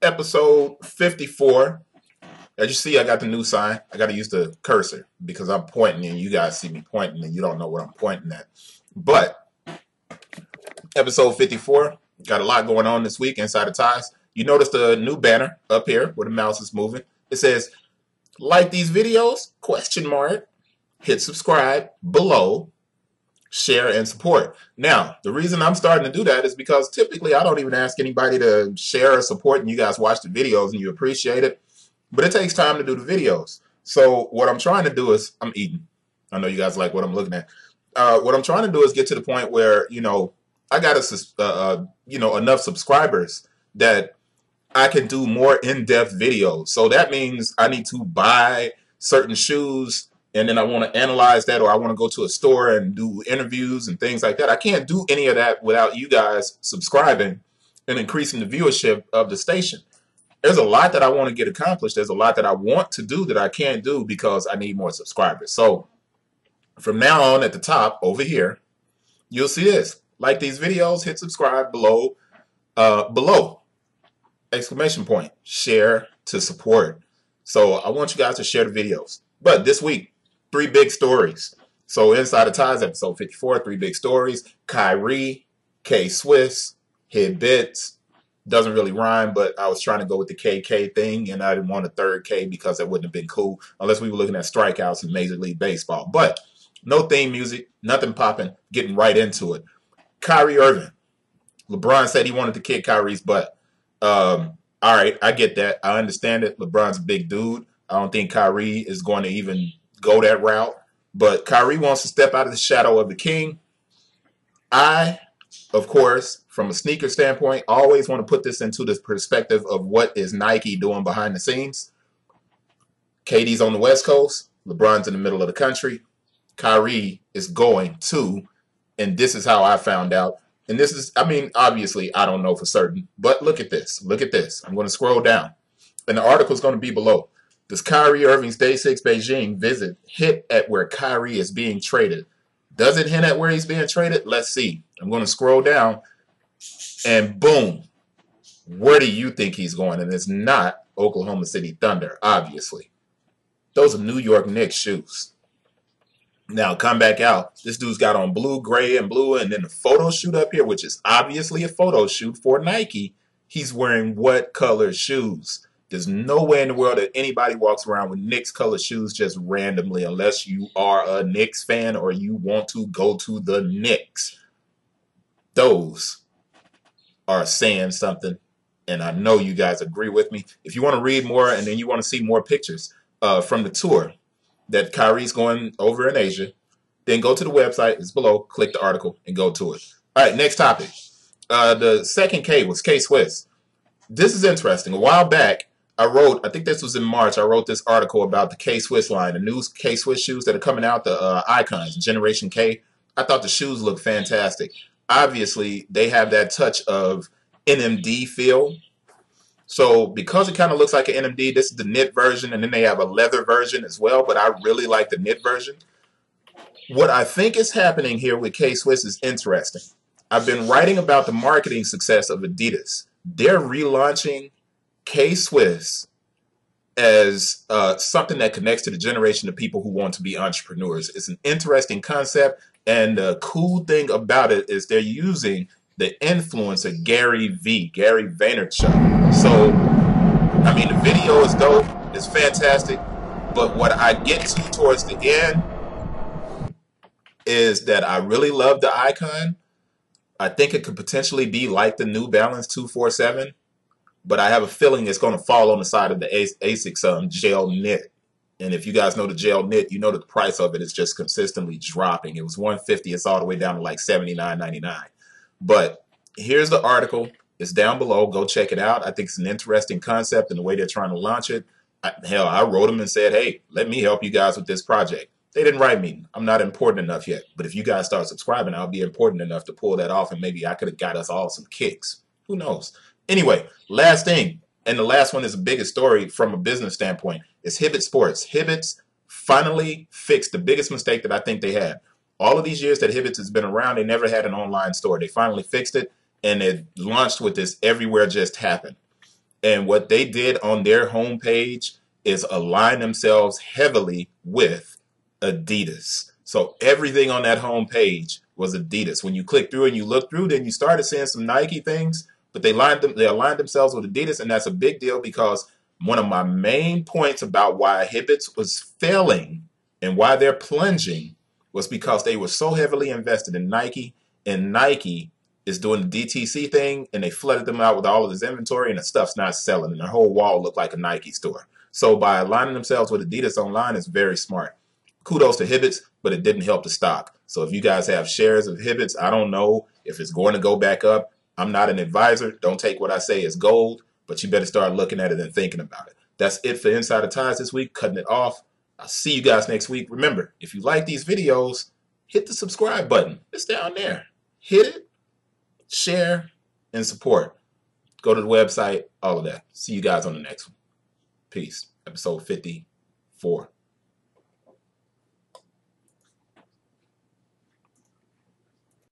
episode 54. As you see, I got the new sign. I got to use the cursor because I'm pointing and you guys see me pointing and you don't know what I'm pointing at. But episode 54, got a lot going on this week inside of Ties. You notice the new banner up here where the mouse is moving. It says, like these videos, ? Hit subscribe below, share, and support. Now, the reason I'm starting to do that is because typically I don't even ask anybody to share or support, and you guys watch the videos and you appreciate it. But it takes time to do the videos. So what I'm trying to do is, I'm eating. I know you guys like what I'm looking at. What I'm trying to do is get to the point where, I got enough subscribers that I can do more in-depth videos. So that means I need to buy certain shoes, and then I want to analyze that, or I want to go to a store and do interviews and things like that. I can't do any of that without you guys subscribing and increasing the viewership of the station. There's a lot that I want to get accomplished. There's a lot that I want to do that I can't do because I need more subscribers. So from now on, at the top over here, you'll see this. Like these videos, hit subscribe below, exclamation point, share to support. So I want you guys to share the videos. But this week, 3 big stories. So Inside of Ties, episode 54, 3 big stories. Kyrie, K-Swiss, Hibbett. Doesn't really rhyme, but I was trying to go with the KK thing, and I didn't want a third K because that wouldn't have been cool unless we were looking at strikeouts in Major League Baseball. But no theme music, nothing popping, getting right into it. Kyrie Irving. LeBron said he wanted to kick Kyrie's butt. All right, I get that. I understand it. LeBron's a big dude. I don't think Kyrie is going to even go that route. But Kyrie wants to step out of the shadow of the king. I, of course, from a sneaker standpoint, always want to put this into the perspective of what is Nike doing behind the scenes. KD's on the West Coast. LeBron's in the middle of the country. Kyrie is going to, and this is how I found out. And this is, obviously, I don't know for certain. But look at this. Look at this. I'm going to scroll down. And the article is going to be below. Does Kyrie Irving's Day 6 Beijing visit hit at where Kyrie is being traded? Does it hint at where he's being traded? Let's see. I'm going to scroll down. And boom. Where do you think he's going? And it's not Oklahoma City Thunder, obviously. Those are New York Knicks shoes. Now, come back out. This dude's got on blue, gray, and blue. And then the photo shoot up here, which is obviously a photo shoot for Nike. He's wearing what color shoes? There's no way in the world that anybody walks around with Knicks color shoes just randomly unless you are a Knicks fan or you want to go to the Knicks. Those are saying something, and I know you guys agree with me. If you want to read more and then you want to see more pictures from the tour that Kyrie's going over in Asia, then go to the website. It's below. Click the article and go to it. All right, next topic. The second K was K-Swiss. This is interesting. A while back, I think this was in March, I wrote this article about the K-Swiss line, the new K-Swiss shoes that are coming out, the Icons, Generation K. I thought the shoes looked fantastic. Obviously, they have that touch of NMD feel. So because it kind of looks like an NMD, this is the knit version, and then they have a leather version as well, but I really like the knit version. What I think is happening here with K-Swiss is interesting. I've been writing about the marketing success of Adidas. They're relaunching K-Swiss as something that connects to the generation of people who want to be entrepreneurs. It's an interesting concept, and the cool thing about it is they're using the influencer Gary Vaynerchuk. So, the video is dope. It's fantastic. But what I get to towards the end is that I really love the Icon. I think it could potentially be like the New Balance 247. But I have a feeling it's going to fall on the side of the ASICS gel knit. And if you guys know the gel knit, you know that the price of it is just consistently dropping. It was $150. It's all the way down to like $79.99. But here's the article. It's down below. Go check it out. I think it's an interesting concept and the way they're trying to launch it. I wrote them and said, hey, let me help you guys with this project. They didn't write me. I'm not important enough yet. But if you guys start subscribing, I'll be important enough to pull that off, and maybe I could have got us all some kicks. Who knows? Anyway, last thing, and the last one is the biggest story from a business standpoint, is Hibbett Sports. Hibbett's finally fixed the biggest mistake that I think they had. All of these years that Hibbett's has been around, they never had an online store. They finally fixed it, and it launched with this everywhere just happened. And what they did on their homepage is align themselves heavily with Adidas. So everything on that homepage was Adidas. When you click through and you look through, then you started seeing some Nike things, but they aligned themselves with Adidas, and that's a big deal because one of my main points about why Hibbett was failing and why they're plunging was because they were so heavily invested in Nike, and Nike is doing the DTC thing, and they flooded them out with all of this inventory, and the stuff's not selling, and their whole wall looked like a Nike store. So by aligning themselves with Adidas online is very smart. Kudos to Hibbett, but it didn't help the stock. So if you guys have shares of Hibbett, I don't know if it's going to go back up. I'm not an advisor. Don't take what I say as gold, but you better start looking at it and thinking about it. That's it for Insider Ties this week, cutting it off. I'll see you guys next week. Remember, if you like these videos, hit the subscribe button. It's down there. Hit it, share, and support. Go to the website, all of that. See you guys on the next one. Peace. Episode 54.